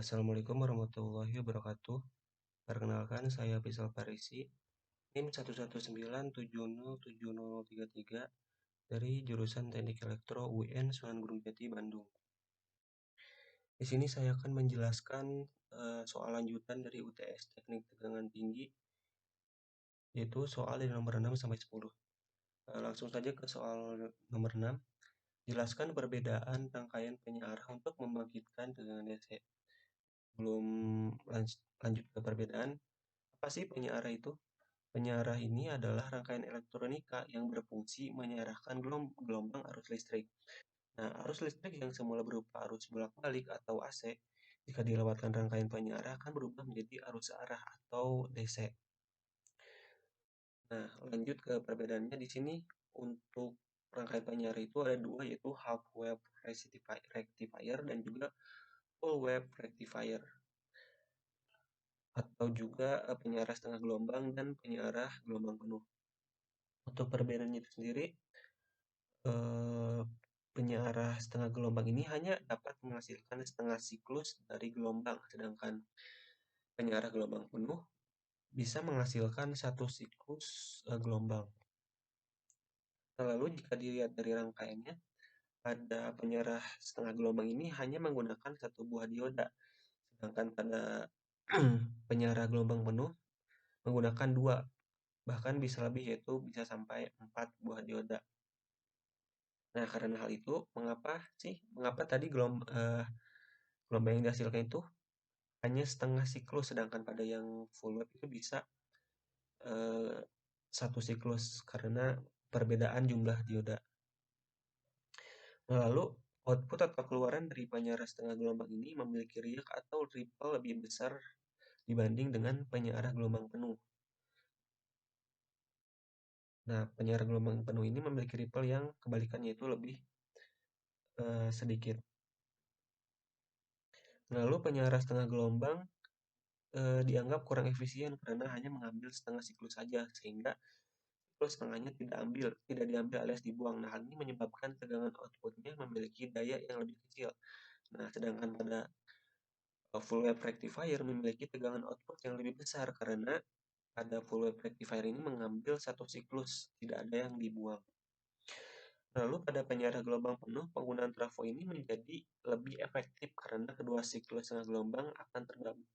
Assalamualaikum warahmatullahi wabarakatuh. Perkenalkan, saya Faisal Farisi, NIM 119707033 dari jurusan Teknik Elektro UIN Sunan Gunung Jati, Bandung. Di sini saya akan menjelaskan soal lanjutan dari UTS Teknik Tegangan Tinggi, yaitu soal di nomor 6 sampai 10. Langsung saja ke soal nomor 6. Jelaskan perbedaan rangkaian penyearah untuk membangkitkan tegangan DC. Belum lanjut ke perbedaan, apa sih penyearah itu? Penyearah ini adalah rangkaian elektronika yang berfungsi menyearahkan gelombang arus listrik. Nah, arus listrik yang semula berupa arus bolak-balik atau AC, jika dilewatkan rangkaian penyearah akan berubah menjadi arus arah atau DC. Nah, lanjut ke perbedaannya di sini. Untuk rangkaian penyearah itu ada dua, yaitu half wave rectifier dan juga full wave rectifier, atau juga penyearah setengah gelombang dan penyearah gelombang penuh. Untuk perbedaannya itu sendiri, eh, penyearah setengah gelombang ini hanya dapat menghasilkan setengah siklus dari gelombang, sedangkan penyearah gelombang penuh bisa menghasilkan satu siklus gelombang. Nah, lalu jika dilihat dari rangkaiannya, pada penyearah setengah gelombang ini hanya menggunakan satu buah dioda, sedangkan pada penyearah gelombang penuh menggunakan dua, bahkan bisa lebih, yaitu bisa sampai 4 buah dioda. Nah, karena hal itu, mengapa tadi gelombang yang dihasilkan itu hanya setengah siklus, sedangkan pada yang full wave itu bisa eh, satu siklus karena perbedaan jumlah dioda. Nah, lalu output atau keluaran dari penyearah setengah gelombang ini memiliki riak atau ripple lebih besar dibanding dengan penyearah gelombang penuh. Nah, penyearah gelombang penuh ini memiliki ripple yang kebalikannya, itu lebih sedikit. Lalu penyearah setengah gelombang dianggap kurang efisien karena hanya mengambil setengah siklus saja, sehingga siklus setengahnya tidak diambil alias dibuang. Nah, hal ini menyebabkan tegangan outputnya memiliki daya yang lebih kecil. Nah, sedangkan pada full wave rectifier memiliki tegangan output yang lebih besar karena pada full wave rectifier ini mengambil satu siklus, tidak ada yang dibuang. Lalu pada penyearah gelombang penuh, penggunaan trafo ini menjadi lebih efektif karena kedua siklus setengah gelombang akan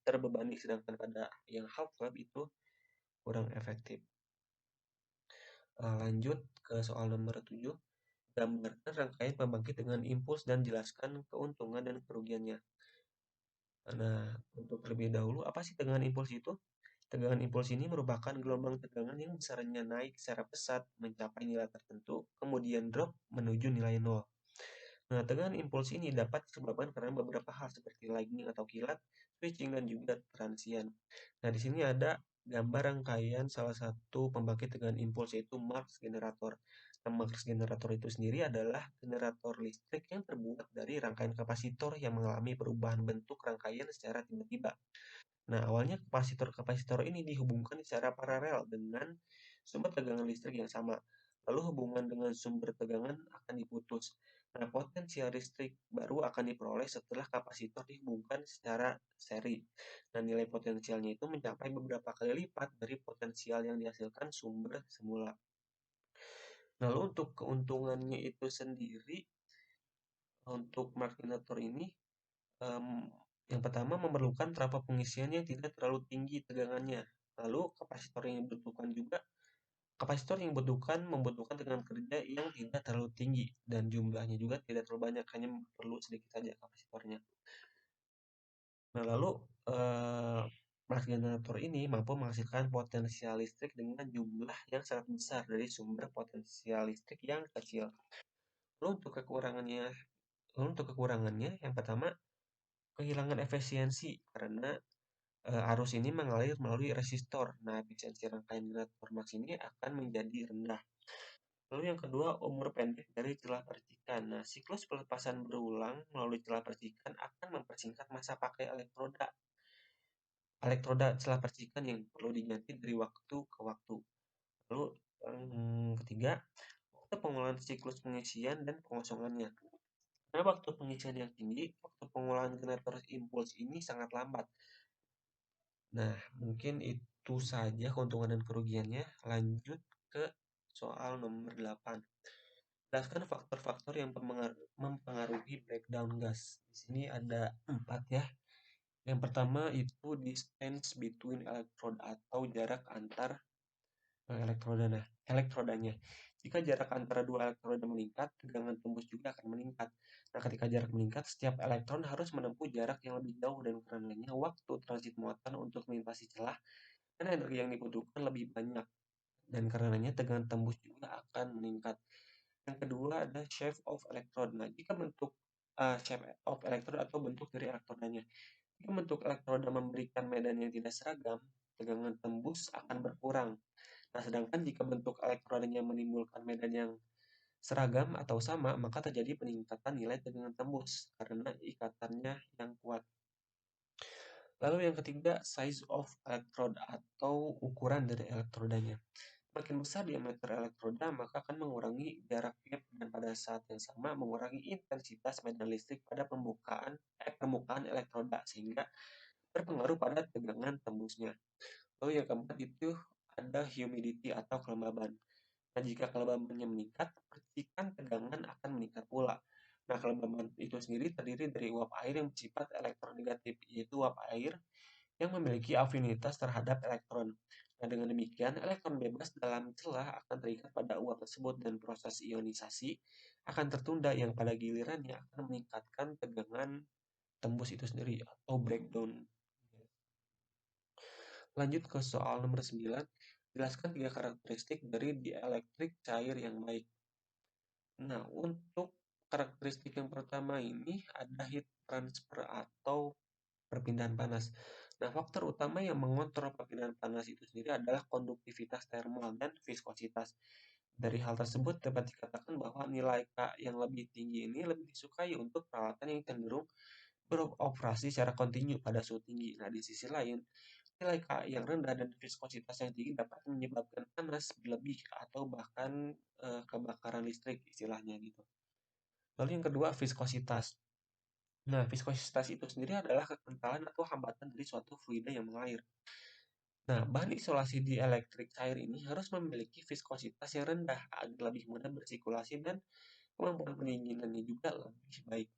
terbebani, sedangkan pada yang half wave itu kurang efektif. Lanjut ke soal nomor 7. Gambarkan rangkaian pembangkit dengan impuls dan jelaskan keuntungan dan kerugiannya. Nah, untuk terlebih dahulu, apa sih tegangan impuls itu? Tegangan impuls ini merupakan gelombang tegangan yang besarannya naik secara pesat mencapai nilai tertentu, kemudian drop menuju nilai nol. Nah, tegangan impuls ini dapat disebabkan karena beberapa hal seperti lightning atau kilat, switching, dan juga transient. Nah, di sini ada gambar rangkaian salah satu pembangkit tegangan impuls, yaitu Marx generator. Nah, Marx generator itu sendiri adalah generator listrik yang terbuat dari rangkaian kapasitor yang mengalami perubahan bentuk rangkaian secara tiba-tiba. Nah, awalnya kapasitor-kapasitor ini dihubungkan secara paralel dengan sumber tegangan listrik yang sama. Lalu hubungan dengan sumber tegangan akan diputus. Nah, potensial listrik baru akan diperoleh setelah kapasitor dihubungkan secara seri. Nah, nilai potensialnya itu mencapai beberapa kali lipat dari potensial yang dihasilkan sumber semula. Lalu untuk keuntungannya itu sendiri, untuk marginator ini, yang pertama memerlukan trafo pengisian yang tidak terlalu tinggi tegangannya. Lalu kapasitor yang membutuhkan tegangan kerja yang tidak terlalu tinggi dan jumlahnya juga tidak terlalu banyak, hanya perlu sedikit saja kapasitornya. Nah, lalu mass generator ini mampu menghasilkan potensial listrik dengan jumlah yang sangat besar dari sumber potensial listrik yang kecil. Lalu untuk kekurangannya, yang pertama kehilangan efisiensi karena arus ini mengalir melalui resistor. Nah, efisiensi rangkaian generator Max ini akan menjadi rendah. Lalu yang kedua, umur pendek dari celah percikan. Nah, siklus pelepasan berulang melalui celah percikan akan mempersingkat masa pakai elektroda celah percikan yang perlu diganti dari waktu ke waktu. Lalu yang ketiga, waktu pengolahan siklus pengisian dan pengosongannya. Karena waktu pengisian yang tinggi, waktu pengolahan generator impuls ini sangat lambat. Nah, mungkin itu saja keuntungan dan kerugiannya. Lanjut ke soal nomor 8. Jelaskan faktor-faktor yang mempengaruhi breakdown gas. Di sini ada 4 ya. Yang pertama itu distance between electrode atau jarak antar elektrodanya. Jika jarak antara dua elektroda meningkat, tegangan tembus juga akan meningkat. Nah, ketika jarak meningkat, setiap elektron harus menempuh jarak yang lebih jauh dan karenanya waktu transit muatan untuk melintasi celah dan energi yang dibutuhkan lebih banyak. Dan karenanya tegangan tembus juga akan meningkat. Yang kedua ada shape of electrode. Nah, jika bentuk shape of electrode atau bentuk dari elektrodanya. Jika bentuk elektroda memberikan medan yang tidak seragam, tegangan tembus akan berkurang. Nah, sedangkan jika bentuk elektrodanya menimbulkan medan yang seragam atau sama, maka terjadi peningkatan nilai tegangan tembus karena ikatannya yang kuat. Lalu yang ketiga, size of electrode atau ukuran dari elektrodanya. Makin besar diameter elektroda, maka akan mengurangi jarak gap dan pada saat yang sama mengurangi intensitas medan listrik pada permukaan elektroda sehingga berpengaruh pada tegangan tembusnya. Lalu yang keempat itu ada humidity atau kelembaban. Nah, jika kelembabannya meningkat, percikan tegangan akan meningkat pula. Nah, kelembaban itu sendiri terdiri dari uap air yang bersifat elektronegatif, yaitu uap air yang memiliki afinitas terhadap elektron. Nah, dengan demikian, elektron bebas dalam celah akan terikat pada uap tersebut dan proses ionisasi akan tertunda yang pada gilirannya akan meningkatkan tegangan tembus itu sendiri atau breakdown. Lanjut ke soal nomor 9. Jelaskan 3 karakteristik dari dielektrik cair yang baik. Nah, untuk karakteristik yang pertama ini ada heat transfer atau perpindahan panas. Nah, faktor utama yang mengontrol perpindahan panas itu sendiri adalah konduktivitas termal dan viskositas. Dari hal tersebut dapat dikatakan bahwa nilai K yang lebih tinggi ini lebih disukai untuk peralatan yang cenderung beroperasi secara kontinu pada suhu tinggi. Nah, di sisi lain, nilai K yang rendah dan viskositas yang tinggi dapat menyebabkan panas berlebih atau bahkan kebakaran listrik istilahnya gitu. Lalu yang kedua, viskositas. Nah, viskositas itu sendiri adalah kekentalan atau hambatan dari suatu fluida yang mengalir. Nah, bahan isolasi di elektrik cair ini harus memiliki viskositas yang rendah agar lebih mudah bersirkulasi dan kemampuan pendinginannya juga lebih baik.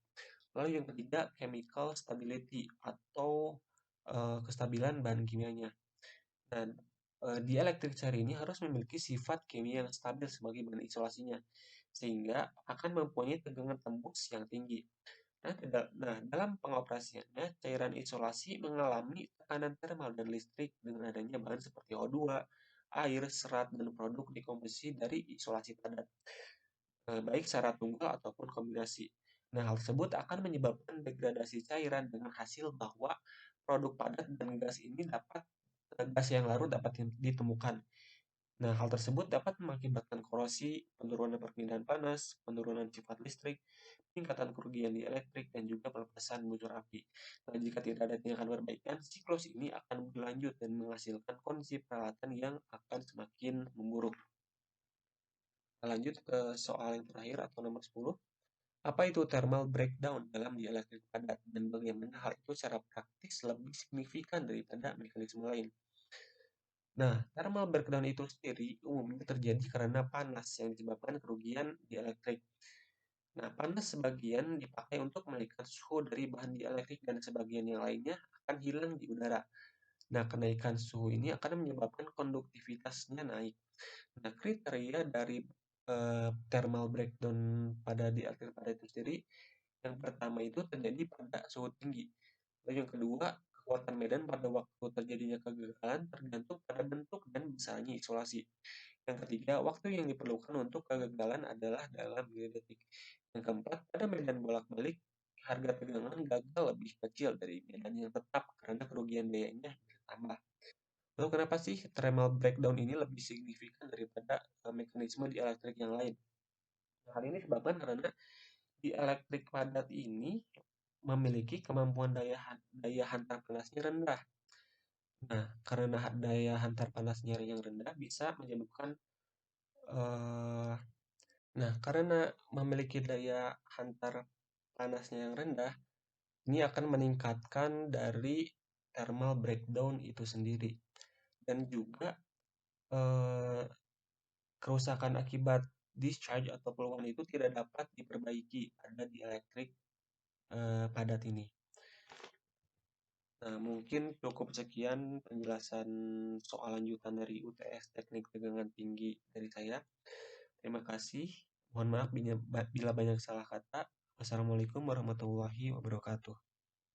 Lalu yang ketiga, chemical stability atau kestabilan bahan kimianya. Nah, di elektrik cair ini harus memiliki sifat kimia yang stabil sebagai bahan isolasinya, sehingga akan mempunyai tegangan tembus yang tinggi. Nah, dalam pengoperasiannya, cairan isolasi mengalami tekanan termal dan listrik dengan adanya bahan seperti O2, air, serat, dan produk dekomposisi dari isolasi padat, baik secara tunggal ataupun kombinasi. Nah, hal tersebut akan menyebabkan degradasi cairan dengan hasil bahwa produk padat dan gas yang larut dapat ditemukan. Nah, hal tersebut dapat mengakibatkan korosi, penurunan perpindahan panas, penurunan sifat listrik, peningkatan kerugian di elektrik, dan juga pelepasan butir api. Nah, jika tidak ada tindakan perbaikan, siklus ini akan berlanjut dan menghasilkan kondisi peralatan yang akan semakin memburuk. Nah, lanjut ke soal yang terakhir atau nomor 10. Apa itu thermal breakdown dalam dielektrik padat dan bagaimana hal itu secara praktis lebih signifikan daripada mekanisme lain? Nah, thermal breakdown itu sendiri umumnya terjadi karena panas yang disebabkan kerugian dielektrik. Nah, panas sebagian dipakai untuk menaikkan suhu dari bahan dielektrik dan sebagian yang lainnya akan hilang di udara. Nah, kenaikan suhu ini akan menyebabkan konduktivitasnya naik. Nah, kriteria dari thermal breakdown pada dielektrik pada itu sendiri, yang pertama itu terjadi pada suhu tinggi. Lalu yang kedua, kekuatan medan pada waktu terjadinya kegagalan tergantung pada bentuk dan besarnya isolasi. Yang ketiga, waktu yang diperlukan untuk kegagalan adalah dalam milidetik. Yang keempat, pada medan bolak-balik, harga tegangan gagal lebih kecil dari medan yang tetap karena kerugian biayanya bertambah. Lalu kenapa sih thermal breakdown ini lebih signifikan daripada mekanisme di elektrik yang lain? Hal ini disebabkan karena di elektrik padat ini memiliki kemampuan daya hantar panasnya rendah. Nah, karena daya hantar panasnya yang rendah bisa menyebabkan eh, nah, karena memiliki daya hantar panasnya yang rendah, ini akan meningkatkan dari thermal breakdown itu sendiri. Dan juga eh, kerusakan akibat discharge atau peluang itu tidak dapat diperbaiki pada dielektrik padat ini. Nah, mungkin cukup sekian penjelasan soal lanjutan dari UTS Teknik Tegangan Tinggi dari saya. Terima kasih. Mohon maaf bila banyak salah kata. Wassalamualaikum warahmatullahi wabarakatuh.